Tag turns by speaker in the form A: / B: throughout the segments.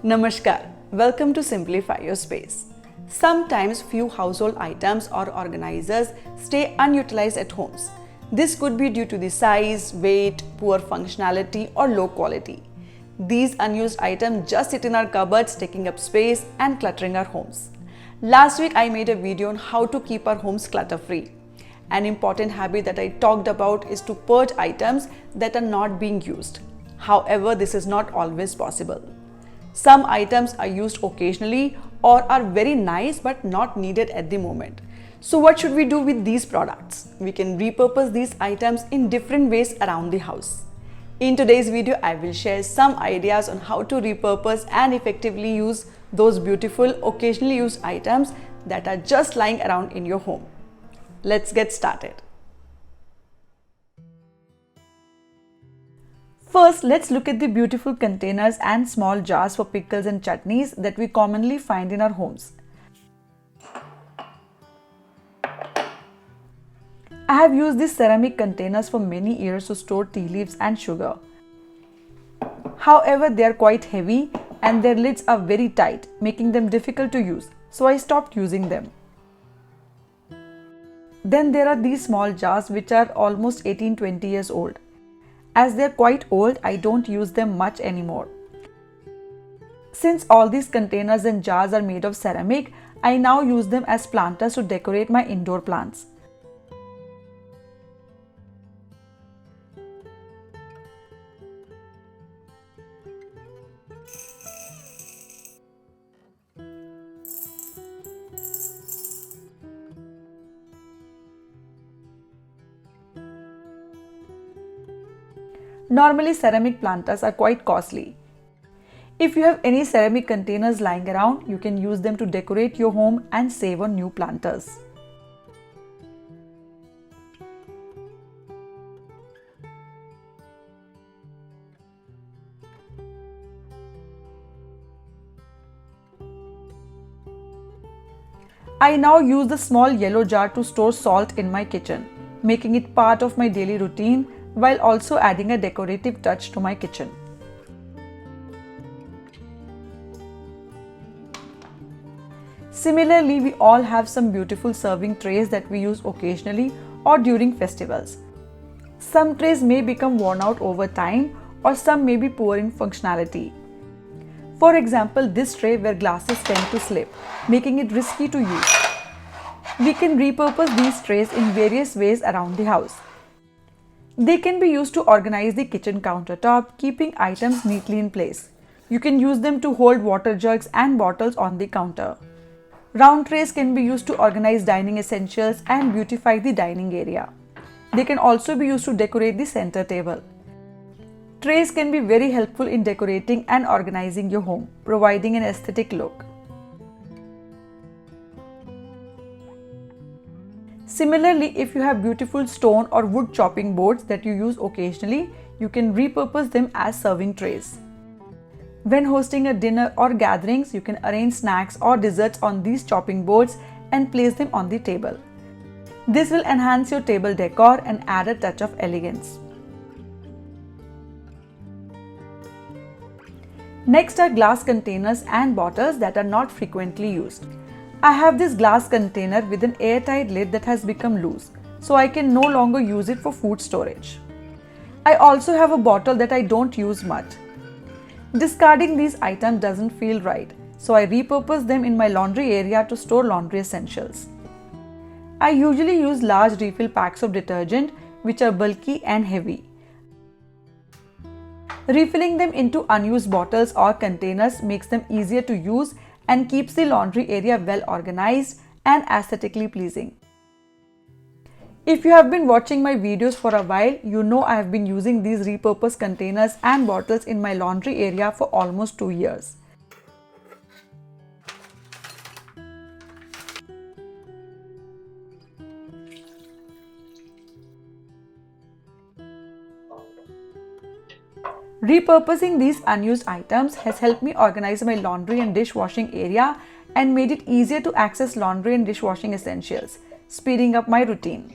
A: Namaskar, welcome to Simplify Your Space. Sometimes few household items or organizers stay unutilized at homes. This could be due to the size, weight, poor functionality or low quality. These unused items just sit in our cupboards taking up space and cluttering our homes. Last week I made a video on how to keep our homes clutter-free. An important habit that I talked about is to purge items that are not being used. However, this is not always possible. Some items are used occasionally or are very nice but not needed at the moment. So what should we do with these products? We can repurpose these items in different ways around the house. In today's video, I will share some ideas on how to repurpose and effectively use those beautiful occasionally used items that are just lying around in your home. Let's get started. First, let's look at the beautiful containers and small jars for pickles and chutneys that we commonly find in our homes. I have used these ceramic containers for many years to store tea leaves and sugar. However, they are quite heavy and their lids are very tight, making them difficult to use, so I stopped using them. Then there are these small jars which are almost 18-20 years old. As they are quite old, I don't use them much anymore. Since all these containers and jars are made of ceramic, I now use them as planters to decorate my indoor plants. Normally, ceramic planters are quite costly. If you have any ceramic containers lying around, you can use them to decorate your home and save on new planters. I now use the small yellow jar to store salt in my kitchen, making it part of my daily routine while also adding a decorative touch to my kitchen. Similarly, we all have some beautiful serving trays that we use occasionally or during festivals. Some trays may become worn out over time or some may be poor in functionality. For example, this tray where glasses tend to slip, making it risky to use. We can repurpose these trays in various ways around the house. They can be used to organize the kitchen countertop, keeping items neatly in place. You can use them to hold water jugs and bottles on the counter. Round trays can be used to organize dining essentials and beautify the dining area. They can also be used to decorate the center table. Trays can be very helpful in decorating and organizing your home, providing an aesthetic look. Similarly, if you have beautiful stone or wood chopping boards that you use occasionally, you can repurpose them as serving trays. When hosting a dinner or gatherings, you can arrange snacks or desserts on these chopping boards and place them on the table. This will enhance your table decor and add a touch of elegance. Next are glass containers and bottles that are not frequently used. I have this glass container with an airtight lid that has become loose, so I can no longer use it for food storage. I also have a bottle that I don't use much. Discarding these items doesn't feel right, so I repurpose them in my laundry area to store laundry essentials. I usually use large refill packs of detergent which are bulky and heavy. Refilling them into unused bottles or containers makes them easier to use and keeps the laundry area well organized and aesthetically pleasing. If you have been watching my videos for a while, you know I have been using these repurposed containers and bottles in my laundry area for almost 2 years. Repurposing these unused items has helped me organize my laundry and dishwashing area and made it easier to access laundry and dishwashing essentials, speeding up my routine.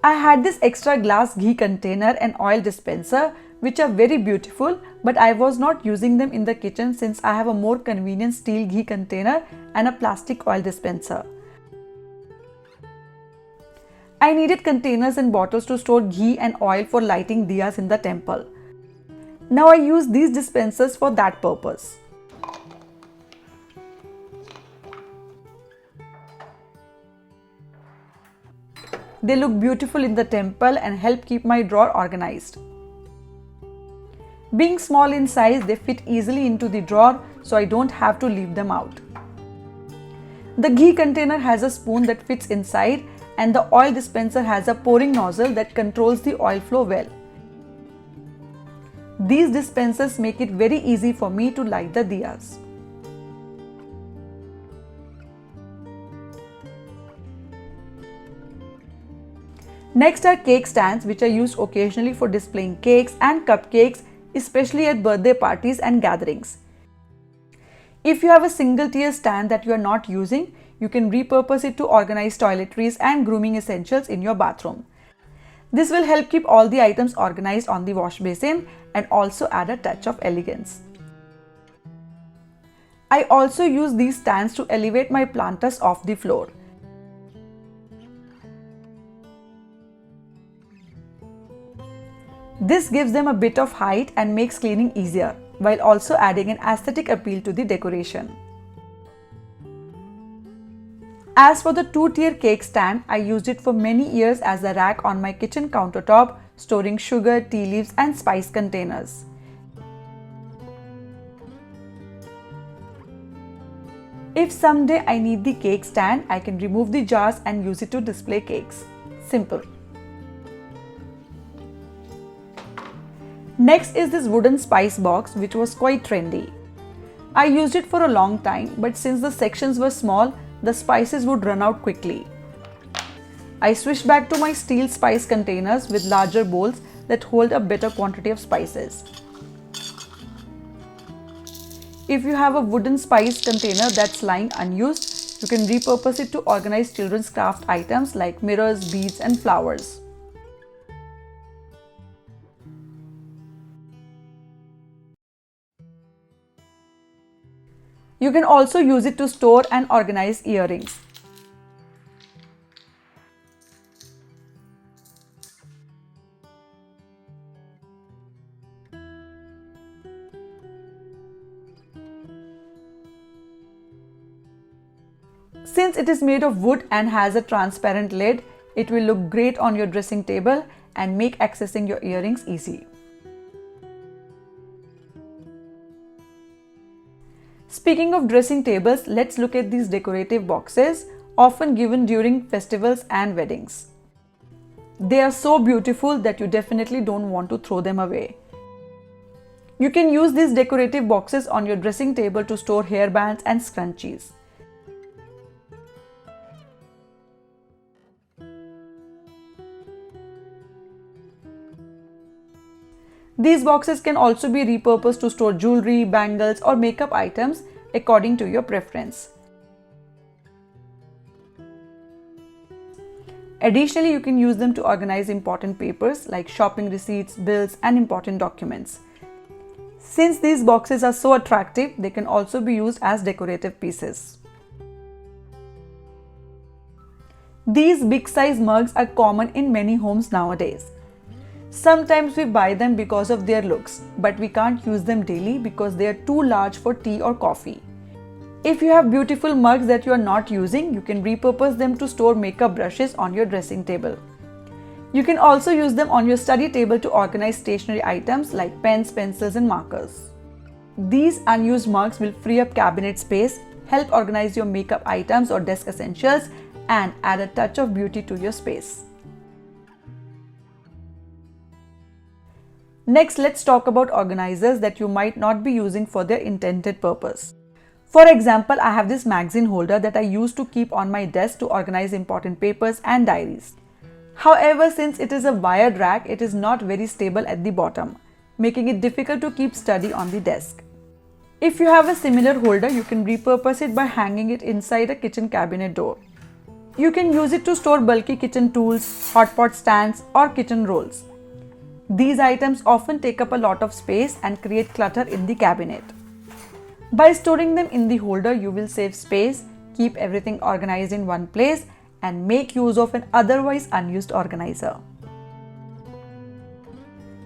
A: I had this extra glass ghee container and oil dispenser, which are very beautiful, but I was not using them in the kitchen since I have a more convenient steel ghee container and a plastic oil dispenser. I needed containers and bottles to store ghee and oil for lighting diyas in the temple. Now I use these dispensers for that purpose. They look beautiful in the temple and help keep my drawer organized. Being small in size, they fit easily into the drawer, so I don't have to leave them out. The ghee container has a spoon that fits inside, and the oil dispenser has a pouring nozzle that controls the oil flow well. These dispensers make it very easy for me to light the diyas. Next are cake stands, which are used occasionally for displaying cakes and cupcakes, especially at birthday parties and gatherings. If you have a single tier stand that you are not using, you can repurpose it to organize toiletries and grooming essentials in your bathroom. This will help keep all the items organized on the wash basin and also add a touch of elegance. I also use these stands to elevate my planters off the floor. This gives them a bit of height and makes cleaning easier, while also adding an aesthetic appeal to the decoration. As for the two-tier cake stand, I used it for many years as a rack on my kitchen countertop, storing sugar, tea leaves and spice containers. If someday I need the cake stand, I can remove the jars and use it to display cakes. Simple. Next is this wooden spice box, which was quite trendy. I used it for a long time, but since the sections were small, the spices would run out quickly. I switched back to my steel spice containers with larger bowls that hold a better quantity of spices. If you have a wooden spice container that's lying unused, you can repurpose it to organize children's craft items like mirrors, beads and flowers. You can also use it to store and organize earrings. Since it is made of wood and has a transparent lid, it will look great on your dressing table and make accessing your earrings easy. Speaking of dressing tables, let's look at these decorative boxes, often given during festivals and weddings. They are so beautiful that you definitely don't want to throw them away. You can use these decorative boxes on your dressing table to store hairbands and scrunchies. These boxes can also be repurposed to store jewelry, bangles or makeup items according to your preference. Additionally, you can use them to organize important papers like shopping receipts, bills and important documents. Since these boxes are so attractive, they can also be used as decorative pieces. These big size mugs are common in many homes nowadays. Sometimes we buy them because of their looks, but we can't use them daily because they are too large for tea or coffee. If you have beautiful mugs that you are not using, you can repurpose them to store makeup brushes on your dressing table. You can also use them on your study table to organize stationery items like pens, pencils and markers. These unused mugs will free up cabinet space, help organize your makeup items or desk essentials, and add a touch of beauty to your space. Next, let's talk about organizers that you might not be using for their intended purpose. For example, I have this magazine holder that I use to keep on my desk to organize important papers and diaries. However, since it is a wired rack, it is not very stable at the bottom, making it difficult to keep study on the desk. If you have a similar holder, you can repurpose it by hanging it inside a kitchen cabinet door. You can use it to store bulky kitchen tools, hot pot stands, or kitchen rolls. These items often take up a lot of space and create clutter in the cabinet. By storing them in the holder, you will save space, keep everything organized in one place, and make use of an otherwise unused organizer.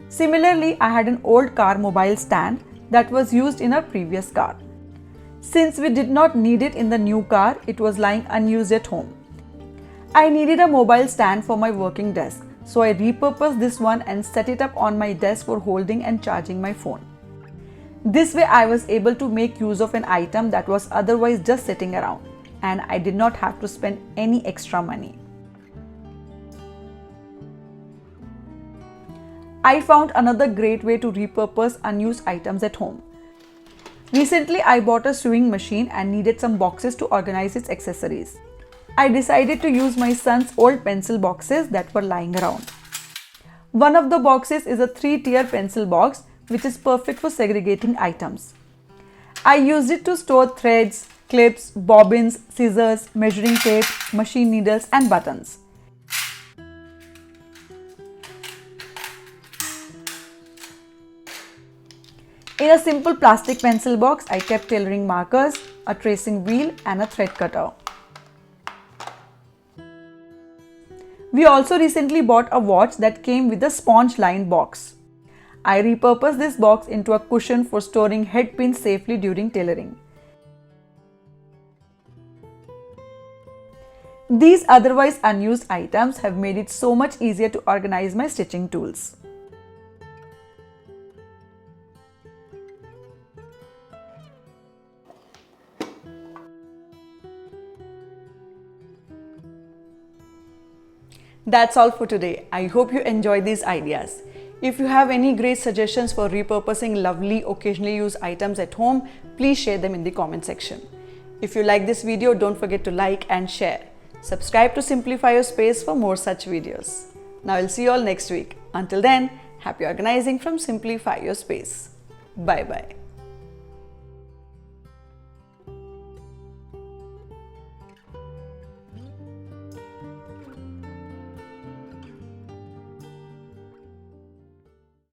A: Similarly, I had an old car mobile stand that was used in our previous car. Since we did not need it in the new car, it was lying unused at home. I needed a mobile stand for my working desk, so I repurposed this one and set it up on my desk for holding and charging my phone. This way I was able to make use of an item that was otherwise just sitting around, and I did not have to spend any extra money. I found another great way to repurpose unused items at home. Recently, I bought a sewing machine and needed some boxes to organize its accessories. I decided to use my son's old pencil boxes that were lying around. One of the boxes is a 3-tier pencil box, which is perfect for segregating items. I used it to store threads, clips, bobbins, scissors, measuring tape, machine needles, and buttons. In a simple plastic pencil box, I kept tailoring markers, a tracing wheel, and a thread cutter. We also recently bought a watch that came with a sponge-lined box. I repurposed this box into a cushion for storing head pins safely during tailoring. These otherwise unused items have made it so much easier to organize my stitching tools. That's all for today. I hope you enjoyed these ideas. If you have any great suggestions for repurposing lovely occasionally used items at home, please share them in the comment section. If you like this video, don't forget to like and share. Subscribe to Simplify Your Space for more such videos. Now I'll see you all next week. Until then, happy organizing from Simplify Your Space. Bye bye.